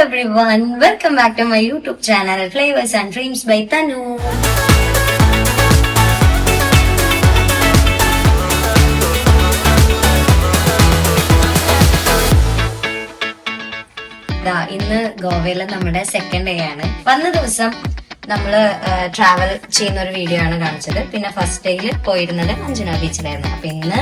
everyone, welcome back to my YouTube channel Flavors and Dreams by Tanu. ഇന്ന് ഗോവയിലെ നമ്മുടെ second day ആണ്. വന്ന ദിവസം നമ്മള് ട്രാവൽ ചെയ്യുന്ന ഒരു വീഡിയോ ആണ് കാണിച്ചത്. പിന്നെ ഫസ്റ്റ് ഡേയിൽ പോയിരുന്നത് അഞ്ജന ബീച്ചിലായിരുന്നു. അപ്പൊ ഇന്ന്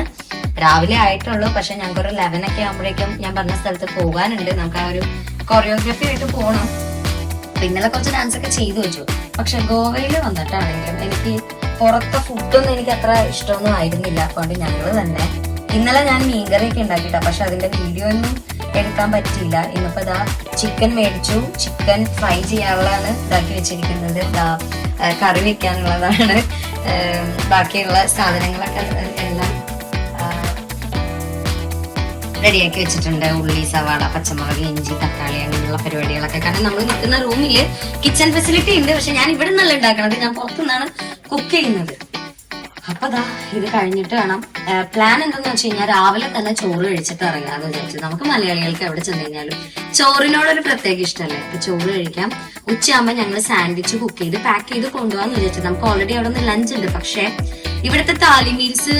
രാവിലെ ആയിട്ടുള്ളൂ, പക്ഷെ ഞങ്ങൾക്ക് ഒരു 11 ഒക്കെ ആകുമ്പോഴേക്കും ഞാൻ പറഞ്ഞ സ്ഥലത്ത് പോകാനുണ്ട്. നമുക്ക് ആ ഒരു കൊറിയോഗ്രാഫി ആയിട്ട് പോകണം. ഇന്നലെ കുറച്ച് ഡാൻസ് ഒക്കെ ചെയ്തു വെച്ചു. പക്ഷെ ഗോവയിൽ വന്നിട്ടാണെങ്കിലും എനിക്ക് പുറത്തെ ഫുഡൊന്നും എനിക്ക് അത്ര ഇഷ്ടമൊന്നും ആയിരുന്നില്ല. അതുകൊണ്ട് ഞങ്ങള് തന്നെ ഇന്നലെ ഞാൻ മീൻകറിയൊക്കെ ഉണ്ടാക്കിയിട്ടാ, പക്ഷെ അതിന്റെ വീഡിയോ ഒന്നും എടുക്കാൻ പറ്റിയില്ല. ഇന്നിപ്പോ ഇതാ ചിക്കൻ മേടിച്ചു. ചിക്കൻ ഫ്രൈ ചെയ്യാനുള്ളതാണ് ഇതാക്കി വെച്ചിരിക്കുന്നത്. കറി വെക്കാനുള്ളതാണ്. ബാക്കിയുള്ള സാധനങ്ങളൊക്കെ എല്ലാം റെഡിയാക്കി വെച്ചിട്ടുണ്ട്. ഉള്ളി, സവാള, പച്ചമുളക്, ഇഞ്ചി, തക്കാളി അങ്ങനെയുള്ള പരിപാടികളൊക്കെ. കാരണം നമ്മൾ നിൽക്കുന്ന റൂമില് കിച്ചൺ ഫെസിലിറ്റി ഉണ്ട്, പക്ഷെ ഞാൻ ഇവിടെ നിന്നല്ല ഉണ്ടാക്കണത്, ഞാൻ പുറത്തുനിന്നാണ് കുക്ക് ചെയ്യുന്നത്. അപ്പൊ ദാ ഇത് കഴിഞ്ഞിട്ട് വേണം. പ്ലാൻ എന്താന്ന് വെച്ച് കഴിഞ്ഞാൽ രാവിലെ തന്നെ ചോറ് കഴിച്ചിട്ട് ഇറങ്ങാന്ന് വിചാരിച്ചു. നമുക്ക് മലയാളികൾക്ക് എവിടെ ചെന്ന് കഴിഞ്ഞാലും ചോറിനോടൊരു പ്രത്യേക ഇഷ്ടമല്ലേ. അപ്പൊ ചോറ് കഴിക്കാം. ഉച്ചയാകുമ്പോൾ ഞങ്ങൾ സാൻഡ്വിച്ച് കുക്ക് ചെയ്ത് പാക്ക് ചെയ്ത് കൊണ്ടുപോകാന്ന് വിചാരിച്ചു. നമുക്ക് ഓൾറെഡി അവിടെ നിന്ന് ലഞ്ച് ഉണ്ട്. പക്ഷെ ഇവിടുത്തെ താലി മീൽസ്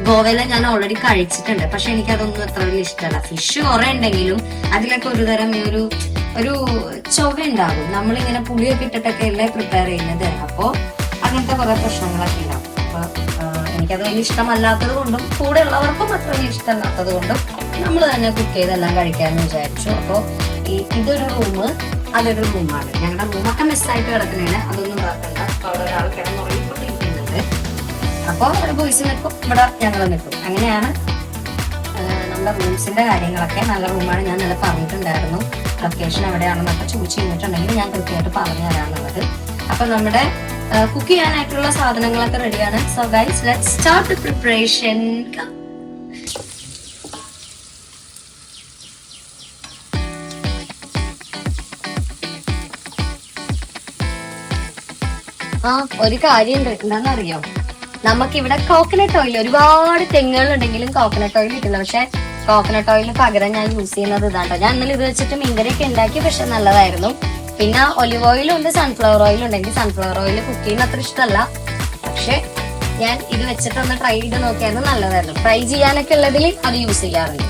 ഗോവയിലെ ഞാൻ ഓൾറെഡി കഴിച്ചിട്ടുണ്ട്. പക്ഷെ എനിക്ക് അതൊന്നും അത്ര വലിയ ഇഷ്ടമല്ല. ഫിഷ് കുറെ ഉണ്ടെങ്കിലും അതിലൊക്കെ ഒരു തരം ഒരു ചൊവ ഉണ്ടാകും. നമ്മളിങ്ങനെ പുളിയൊക്കെ ഇട്ടിട്ടൊക്കെ അല്ലേ പ്രിപ്പയർ ചെയ്യുന്നത്. അപ്പോ അങ്ങനത്തെ കുറെ പ്രശ്നങ്ങളൊക്കെ ഉണ്ടാവും. അപ്പൊ എനിക്കത് വലിയ ഇഷ്ടമല്ലാത്തത് കൊണ്ടും കൂടെ ഉള്ളവർക്കും അത്ര വലിയ ഇഷ്ടമല്ലാത്തത് കൊണ്ടും നമ്മൾ തന്നെ കുക്ക് ചെയ്തെല്ലാം കഴിക്കാമെന്ന് വിചാരിച്ചു. അപ്പൊ ഇതൊരു റൂം, അതൊരു റൂമാണ്. ഞങ്ങളുടെ റൂമൊക്കെ മിസ്സായിട്ട് കിടക്കുന്നതാണ്. അതൊന്നും നോക്കണ്ട. അവിടെ ഒരാൾ കിടന്നുറങ്ങിക്കൊണ്ടിരിക്കുന്നുണ്ട്. അപ്പൊ ബോയ്സ് നിൽക്കും, ഇവിടെ ഞങ്ങൾ നിൽക്കും. അങ്ങനെയാണ് നമ്മുടെ റൂംസിന്റെ കാര്യങ്ങളൊക്കെ. നല്ല റൂമാണ്. ഞാൻ നല്ല പറഞ്ഞിട്ടുണ്ടായിരുന്നു ലൊക്കേഷൻ എവിടെയാണെന്നൊക്കെ ചോദിച്ചു കഴിഞ്ഞിട്ടുണ്ടെങ്കിൽ ഞാൻ കൃത്യമായിട്ട് പറഞ്ഞു തരാന്നുള്ളത്. അപ്പൊ നമ്മുടെ കുക്ക് ചെയ്യാനായിട്ടുള്ള സാധനങ്ങളൊക്കെ റെഡിയാണ്. So guys, let's start the preparation. ഒരു കാര്യമുണ്ട്, എന്താണെന്നറിയോ? നമുക്കിവിടെ കോക്കനട്ട് ഓയിൽ, ഒരുപാട് തെങ്ങുകൾ ഉണ്ടെങ്കിലും കോക്കനട്ട് ഓയിൽ കിട്ടില്ല. പക്ഷെ കോക്കനട്ട് ഓയിലിന് പകരം ഞാൻ യൂസ് ചെയ്യുന്നത് ഇതാട്ടോ. ഞാൻ ഇന്നലെ ഇത് വെച്ചിട്ട് മീൻകറിയൊക്കെ ഉണ്ടാക്കി, പക്ഷെ നല്ലതായിരുന്നു. പിന്നെ ഒലിവ് ഓയിലും ഉണ്ട്, സൺഫ്ലവർ ഓയിലും ഉണ്ട്. എനിക്ക് സൺഫ്ലവർ ഓയിൽ കുക്ക് ചെയ്യുന്ന അത്ര ഇഷ്ടമല്ല, പക്ഷെ ഞാൻ ഇത് വെച്ചിട്ടൊന്ന് ട്രൈ ചെയ്ത് നോക്കിയായിരുന്നു, നല്ലതായിരുന്നു. ഫ്രൈ ചെയ്യാനൊക്കെ ഉള്ളതിൽ അത് യൂസ് ചെയ്യാറുണ്ട്.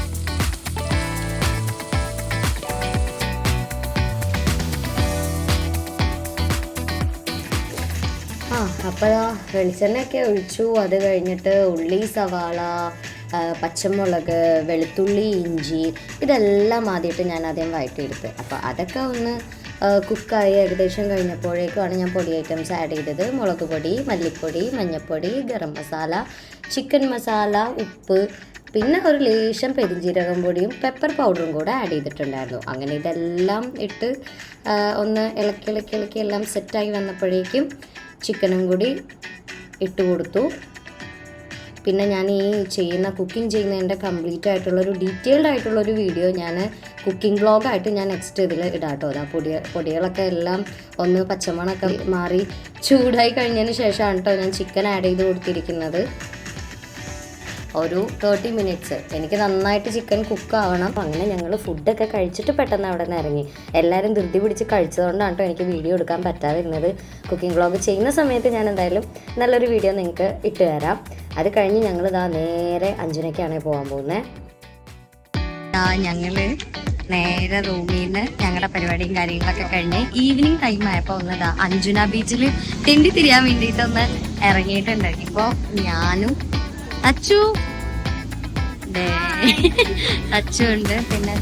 അപ്പോൾ വെളിച്ചെണ്ണയൊക്കെ ഒഴിച്ചു. അത് കഴിഞ്ഞിട്ട് ഉള്ളി, സവാള, പച്ചമുളക്, വെളുത്തുള്ളി, ഇഞ്ചി ഇതെല്ലാം ആദ്യമായിട്ട് ഞാൻ ആദ്യം വഴറ്റിയെടുത്ത്. അപ്പോൾ അതൊക്കെ ഒന്ന് കുക്കായി ഏകദേശം കഴിഞ്ഞപ്പോഴേക്കുമാണ് ഞാൻ പൊടി ഐറ്റംസ് ആഡ് ചെയ്തത്. മുളക് പൊടി, മല്ലിപ്പൊടി, മഞ്ഞൾപ്പൊടി, ഗരം മസാല, ചിക്കൻ മസാല, ഉപ്പ്, പിന്നെ ഒരു ലേശം പെരിഞ്ജീരകം പൊടിയും പെപ്പർ പൗഡറും കൂടെ ആഡ് ചെയ്തിട്ടുണ്ടായിരുന്നു. അങ്ങനെ ഇതെല്ലാം ഇട്ട് ഒന്ന് ഇളക്കി എല്ലാം സെറ്റായി വന്നപ്പോഴേക്കും ചിക്കനും കൂടി ഇട്ട് കൊടുത്തു. പിന്നെ ഞാൻ ഈ കുക്കിംഗ് ചെയ്യുന്നതിൻ്റെ കംപ്ലീറ്റ് ആയിട്ടുള്ളൊരു ഡീറ്റെയിൽഡ് ആയിട്ടുള്ളൊരു വീഡിയോ ഞാൻ കുക്കിംഗ് വ്ളോഗായിട്ട് ഞാൻ നെക്സ്റ്റ് ഇതിൽ ഇടാം കേട്ടോ. അതാ പൊടികളൊക്കെ എല്ലാം ഒന്ന് പച്ചമണമൊക്കെ മാറി ചൂടായി കഴിഞ്ഞതിന് ശേഷമാണ് കേട്ടോ ഞാൻ ചിക്കൻ ആഡ് ചെയ്ത് കൊടുത്തിരിക്കുന്നത്. ഒരു 30 മിനിറ്റ്സ് എനിക്ക് നന്നായിട്ട് ചിക്കൻ കുക്കാവണം. അങ്ങനെ ഞങ്ങൾ ഫുഡൊക്കെ കഴിച്ചിട്ട് പെട്ടെന്ന് അവിടെ നിന്ന് ഇറങ്ങി. എല്ലാവരും ധൃതി പിടിച്ച് കഴിച്ചതുകൊണ്ടാണ് കേട്ടോ എനിക്ക് വീഡിയോ എടുക്കാൻ പറ്റാതിരുന്നത്. കുക്കിംഗ് വ്ളോഗ് ചെയ്യുന്ന സമയത്ത് ഞാൻ എന്തായാലും നല്ലൊരു വീഡിയോ നിങ്ങൾക്ക് ഇട്ട് തരാം. അത് കഴിഞ്ഞ് ഞങ്ങൾ നേരെ അഞ്ജനയ്ക്കാണ് പോകാൻ പോകുന്നത്. ഞങ്ങൾ നേരെ റൂമിൽ നിന്ന് ഞങ്ങളുടെ പരിപാടിയും കാര്യങ്ങളൊക്കെ കഴിഞ്ഞ് ഈവനിങ് ടൈം ആയപ്പോൾ ഒന്ന് അഞ്ജന ബീച്ചിൽ തെണ്ടി തിരിയാൻ വേണ്ടിയിട്ടൊന്ന് ഇറങ്ങിയിട്ടുണ്ട്. ഇപ്പോൾ ഞാനും അച്ചു ഉണ്ട്. പിന്നെ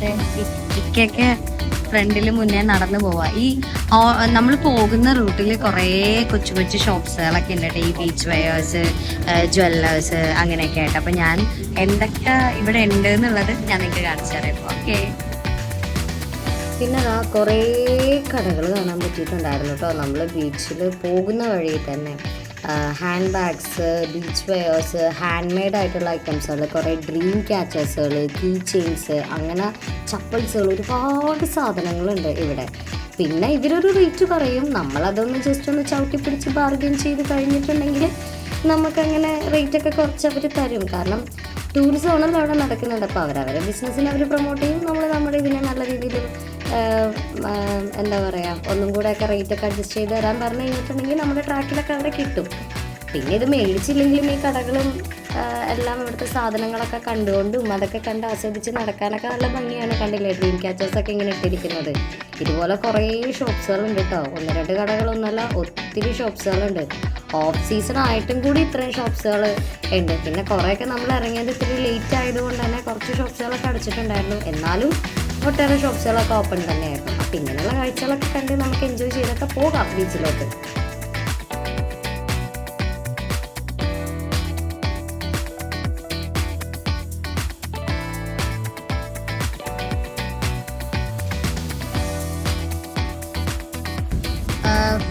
ഇക്കൊക്കെ ഫ്രണ്ടിൽ മുന്നേ നടന്നു പോവാ. ഈ നമ്മൾ പോകുന്ന റൂട്ടിൽ കുറേ കൊച്ചു കൊച്ചു ഷോപ്സുകളൊക്കെ ഉണ്ട്. ഈ ബീച്ച് വെയേഴ്സ്, ജ്വല്ലേഴ്സ് അങ്ങനെയൊക്കെ ആയിട്ട്. അപ്പം ഞാൻ എന്തൊക്കെ ഇവിടെ ഉണ്ട് എന്നുള്ളത് ഞാൻ നിങ്ങൾക്ക് കാണിച്ചു തരാം. ഓക്കെ. പിന്നെ കുറേ കടകൾ കാണാൻ പറ്റിയിട്ടുണ്ടായിരുന്നു കേട്ടോ. നമ്മൾ ബീച്ചിൽ പോകുന്ന വഴി തന്നെ hand bags, beach wears, hand made ആയിട്ടുള്ള ഐറ്റംസുകൾ, കുറേ ഡ്രീം ക്യാച്ചേഴ്സുകൾ, കീ ചെയിൻസ്, അങ്ങനെ ചപ്പൽസുകൾ, ഒരുപാട് സാധനങ്ങളുണ്ട് ഇവിടെ. പിന്നെ ഇവരൊരു റേറ്റ് പറയും. നമ്മളതൊന്ന് ജസ്റ്റ് ഒന്ന് ചവിട്ടി പിടിച്ച് ബാർഗെയിൻ ചെയ്ത് കഴിഞ്ഞിട്ടുണ്ടെങ്കിൽ നമുക്കങ്ങനെ റേറ്റൊക്കെ കുറച്ച് അവർ തരും. കാരണം ടൂറിസം ആണല്ലോ അവിടെ നടക്കുന്നുണ്ട്. അപ്പോൾ അവരവരെ ബിസിനസ്സിനെ അവർ പ്രൊമോട്ട് ചെയ്യും. നമ്മൾ നമ്മുടെ ഇതിനെ നല്ല രീതിയിൽ എന്താ പറയുക ഒന്നും കൂടെയൊക്കെ റേറ്റൊക്കെ അഡ്ജസ്റ്റ് ചെയ്ത് തരാൻ പറഞ്ഞു കഴിഞ്ഞിട്ടുണ്ടെങ്കിൽ നമ്മുടെ ട്രാക്കിലൊക്കെ അവിടെ കിട്ടും. പിന്നെ ഇത് മേടിച്ചില്ലെങ്കിലും ഈ കടകളും എല്ലാം ഇവിടുത്തെ സാധനങ്ങളൊക്കെ കണ്ടുകൊണ്ടും അതൊക്കെ കണ്ട് ആസ്വദിച്ച് നടക്കാനൊക്കെ നല്ല ഭംഗിയാണ്. കണ്ടില്ലേ ഡ്രീം ക്യാച്ചേഴ്സൊക്കെ ഇങ്ങനെ ഇട്ടിരിക്കുന്നത്. ഇതുപോലെ കുറേ ഷോപ്സുകളുണ്ട് കേട്ടോ. 1-2 കടകളൊന്നുമല്ല, ഒത്തിരി ഷോപ്സുകളുണ്ട്. ഓഫ് സീസൺ ആയിട്ടും കൂടി ഇത്രയും ഷോപ്സുകൾ ഉണ്ട്. പിന്നെ കുറേയൊക്കെ നമ്മൾ ഇറങ്ങിയത് ഇത്തിരി ലേറ്റ് ആയതുകൊണ്ട് തന്നെ കുറച്ച് ഷോപ്സുകളൊക്കെ അടച്ചിട്ടുണ്ടായിരുന്നു. എന്നാലും ഒട്ടേറെ ഷോപ്സുകളൊക്കെ ഓപ്പൺ തന്നെയായിരുന്നു. അപ്പം ഇങ്ങനെയുള്ള കാഴ്ചകളൊക്കെ കണ്ട് നമുക്ക് എൻജോയ് ചെയ്തൊക്കെ പോകാം ബീച്ചിലോട്ട്.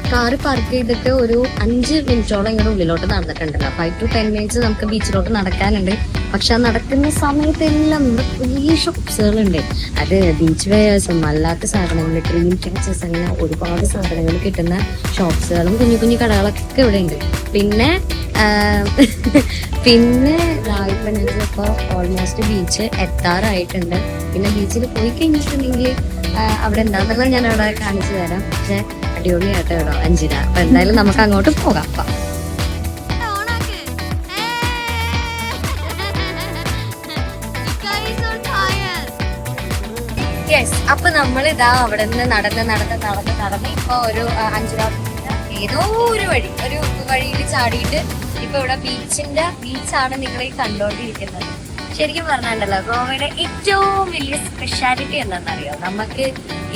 കാറ് പാർക്ക് ചെയ്തിട്ട് ഒരു 5 മിനിറ്റോളം ഇങ്ങനെ ഉള്ളിലോട്ട് നടന്നിട്ടുണ്ടല്ലോ. 5 to 10 മിനിറ്റ്സ് നമുക്ക് ബീച്ചിലോട്ട് നടക്കാനുണ്ട്. പക്ഷെ ആ നടക്കുന്ന സമയത്തെല്ലാം വലിയ ഷോപ്സുകളുണ്ട്. അത് ബീച്ച് വെയേഴ്സും അല്ലാത്ത സാധനങ്ങൾ, ഡ്രീം ക്യാച്ചേഴ്സ്, അങ്ങനെ ഒരുപാട് സാധനങ്ങൾ കിട്ടുന്ന ഷോപ്സുകളും കുഞ്ഞു കുഞ്ഞു കടകളൊക്കെ ഇവിടെ ഉണ്ട്. പിന്നെ ഇപ്പം ഞങ്ങളിപ്പോൾ ഓൾമോസ്റ്റ് ബീച്ച് എത്താറായിട്ടുണ്ട്. പിന്നെ ബീച്ചിൽ പോയി കഴിഞ്ഞിട്ടുണ്ടെങ്കിൽ അവിടെ എന്താണെന്നുള്ളത് ഞാൻ അവിടെ കാണിച്ചു തരാം. പക്ഷെ അടിപൊളിയായിട്ട് കേട്ടോ അഞ്ജിന. അപ്പൊ എന്തായാലും നമുക്ക് അങ്ങോട്ട് പോകാം. യെസ്, അപ്പൊ നമ്മളിതാ അവിടെ നിന്ന് നടന്ന് ഇപ്പൊ ഒരു 5 ഏതോ ഒരു വഴിയിൽ ചാടിയിട്ട് ഇപ്പൊ ഇവിടെ ബീച്ചാണ് നിങ്ങളീ കണ്ടോണ്ടിരിക്കുന്നത്. ശരിക്കും പറഞ്ഞാണ്ടല്ലോ ഗോവയുടെ ഏറ്റവും വലിയ സ്പെഷ്യാലിറ്റി എന്താണെന്നറിയോ? നമുക്ക്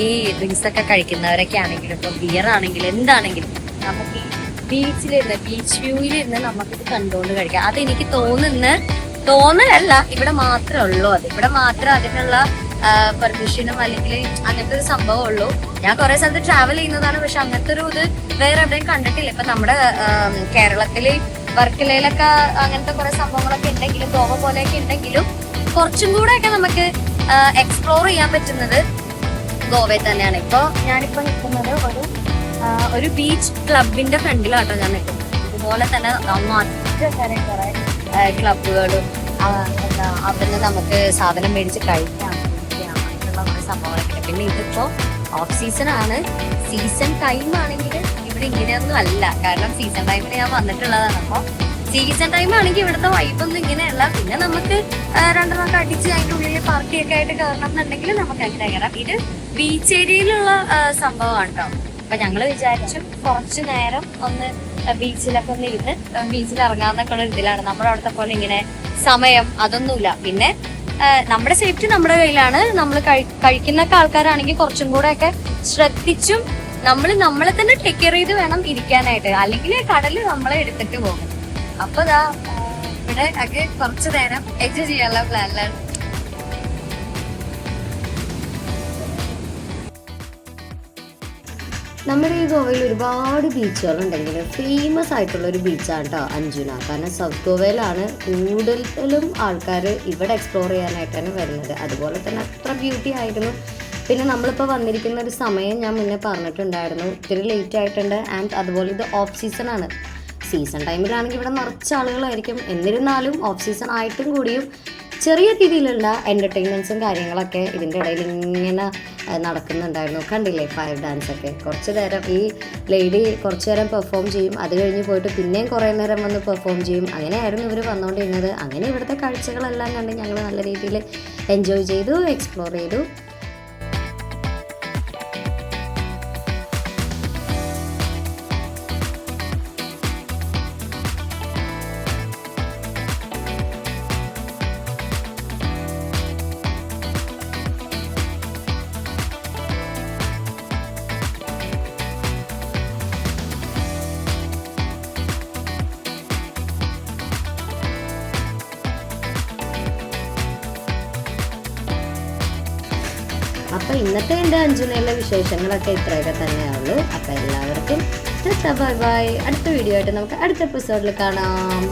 ഈ ഡ്രിങ്ക്സ് ഒക്കെ കഴിക്കുന്നവരൊക്കെ ആണെങ്കിലും ഇപ്പൊ ബിയർ ആണെങ്കിലും എന്താണെങ്കിലും നമുക്ക് ഈ ബീച്ചിലിരുന്ന് ബീച്ച് വ്യൂവിലിരുന്ന് നമുക്കിത് കണ്ടുകൊണ്ട് കഴിക്കാം. അതെനിക്ക് തോന്നലല്ല, ഇവിടെ മാത്രമേ ഉള്ളൂ. ഇവിടെ മാത്രമേ അതിനുള്ള പെർമിഷനും അല്ലെങ്കിൽ അങ്ങനത്തെ ഒരു സംഭവം ഉള്ളൂ. ഞാൻ കുറെ സ്ഥലത്ത് ട്രാവൽ ചെയ്യുന്നതാണ്, പക്ഷെ അങ്ങനത്തെ ഒരു ഇത് വേറെ എവിടെയും കണ്ടിട്ടില്ല. ഇപ്പൊ നമ്മുടെ കേരളത്തില് വർക്കലയിലൊക്കെ അങ്ങനത്തെ കുറെ സംഭവങ്ങളൊക്കെ ഉണ്ടെങ്കിലും ഗോവ പോലെയൊക്കെ ഉണ്ടെങ്കിലും കുറച്ചും കൂടെ ഒക്കെ നമുക്ക് എക്സ്പ്ലോർ ചെയ്യാൻ പറ്റുന്നത് ഗോവയിൽ തന്നെയാണ്. ഇപ്പൊ ഞാനിപ്പോ നിൽക്കുന്നത് ഒരു ബീച്ച് ക്ലബിന്റെ ഫ്രണ്ടിലാട്ടോ ഞാൻ നിൽക്കുന്നത്. ഇതുപോലെ തന്നെ കുറെ ക്ലബുകളും അവിടെ നമുക്ക് സാധനം മേടിച്ച് കഴിക്കാം, അങ്ങനെയുള്ള കുറെ സംഭവങ്ങളൊക്കെ ഉണ്ട്. പിന്നെ ഇതിപ്പോ ഓഫ് സീസൺ ആണ്. സീസൺ ടൈം ആണെങ്കിൽ ഇവിടെ ഇങ്ങനെയൊന്നും അല്ല, കാരണം സീസൺ ടൈമിൽ ഞാൻ വന്നിട്ടുള്ളതാണ്. അപ്പൊ സീസൺ ടൈം ആണെങ്കിൽ ഇവിടുത്തെ വൈബൊന്നും ഇങ്ങനെയല്ല. പിന്നെ നമുക്ക് 2 അടിച്ച് അതിൻ്റെ ഉള്ളിൽ പാർട്ടിയൊക്കെ ആയിട്ട് കയറണം എന്നുണ്ടെങ്കിൽ നമുക്ക് അങ്ങനെ കയറാം. ഇത് ബീച്ച് ഏരിയയിലുള്ള സംഭവമാണ് കേട്ടോ. അപ്പൊ ഞങ്ങള് വിചാരിച്ചു കുറച്ചു നേരം ഒന്ന് ബീച്ചിലൊക്കെ ഒന്ന് ഇരുന്ന് ബീച്ചിൽ ഇറങ്ങാന്നൊക്കെ ഉള്ള ഇതിലാണ്. നമ്മുടെ അവിടുത്തെ പോലെ ഇങ്ങനെ സമയം അതൊന്നുമില്ല. പിന്നെ നമ്മുടെ സേഫ്റ്റി നമ്മുടെ കയ്യിലാണ്. നമ്മൾ കഴിക്കുന്ന ആൾക്കാരാണെങ്കിൽ കുറച്ചും കൂടെ ഒക്കെ ശ്രദ്ധിച്ചും നമ്മളെ തന്നെ ടേക്ക് കെയർ ചെയ്ത് വേണം ഇരിക്കാനായിട്ട്, അല്ലെങ്കിൽ കടല് നമ്മളെ എടുത്തിട്ട് പോകും. അപ്പൊ ഇവിടെ ഒക്കെ കുറച്ചു നേരം എൻജോയ് ചെയ്യാനുള്ള പ്ലാനിലാണ്. നമ്മുടെ ഈ ഗോവയിൽ ഒരുപാട് ബീച്ചുകളുണ്ടെങ്കിൽ ഫേമസ് ആയിട്ടുള്ള ഒരു ബീച്ചാണ് കേട്ടോ അഞ്ജുന. കാരണം സൗത്ത് ഗോവയിലാണ് കൂടുതലും ആൾക്കാർ ഇവിടെ എക്സ്പ്ലോർ ചെയ്യാനായിട്ടാണ് വരുന്നത്. അതുപോലെ തന്നെ അത്ര ബ്യൂട്ടി ആയിരുന്നു. പിന്നെ നമ്മളിപ്പോൾ വന്നിരിക്കുന്ന ഒരു സമയം ഞാൻ മുന്നേ പറഞ്ഞിട്ടുണ്ടായിരുന്നു, ഇത്തിരി ലേറ്റ് ആയിട്ടുണ്ട്. ആൻഡ് അതുപോലെ ഇത് ഓഫ് സീസണാണ്. സീസൺ ടൈമിലാണെങ്കിൽ ഇവിടെ നിറച്ച ആളുകളായിരിക്കും. എന്നിരുന്നാലും ഓഫ് സീസൺ ആയിട്ടും കൂടിയും ചെറിയ രീതിയിലുള്ള എൻ്റർടൈൻമെൻറ്റ്സും കാര്യങ്ങളൊക്കെ ഇതിൻ്റെ ഇടയിൽ ഇങ്ങനെ നടക്കുന്നുണ്ടായിരുന്നു. കണ്ടില്ലേ ഫയർ ഡാൻസൊക്കെ. കുറച്ച് നേരം ഈ ലേഡി കുറച്ച് നേരം പെർഫോം ചെയ്യും, അത് കഴിഞ്ഞ് പോയിട്ട് പിന്നെയും കുറേ നേരം വന്ന് പെർഫോം ചെയ്യും. അങ്ങനെയായിരുന്നു ഇവർ വന്നുകൊണ്ടിരുന്നത്. അങ്ങനെ ഇവിടുത്തെ കാഴ്ചകളെല്ലാം കണ്ട് ഞങ്ങൾ നല്ല രീതിയിൽ എൻജോയ് ചെയ്തു, എക്സ്പ്ലോർ ചെയ്തു. അപ്പോൾ ഇന്നത്തെ എൻ്റെ അഞ്ജുനയിലെ വിശേഷങ്ങളൊക്കെ ഇത്രയൊക്കെ തന്നെയുള്ളൂ. അപ്പോൾ എല്ലാവർക്കും ബൈ ബൈ. അടുത്ത വീഡിയോ ആയിട്ട് നമുക്ക് അടുത്ത എപ്പിസോഡിൽ കാണാം.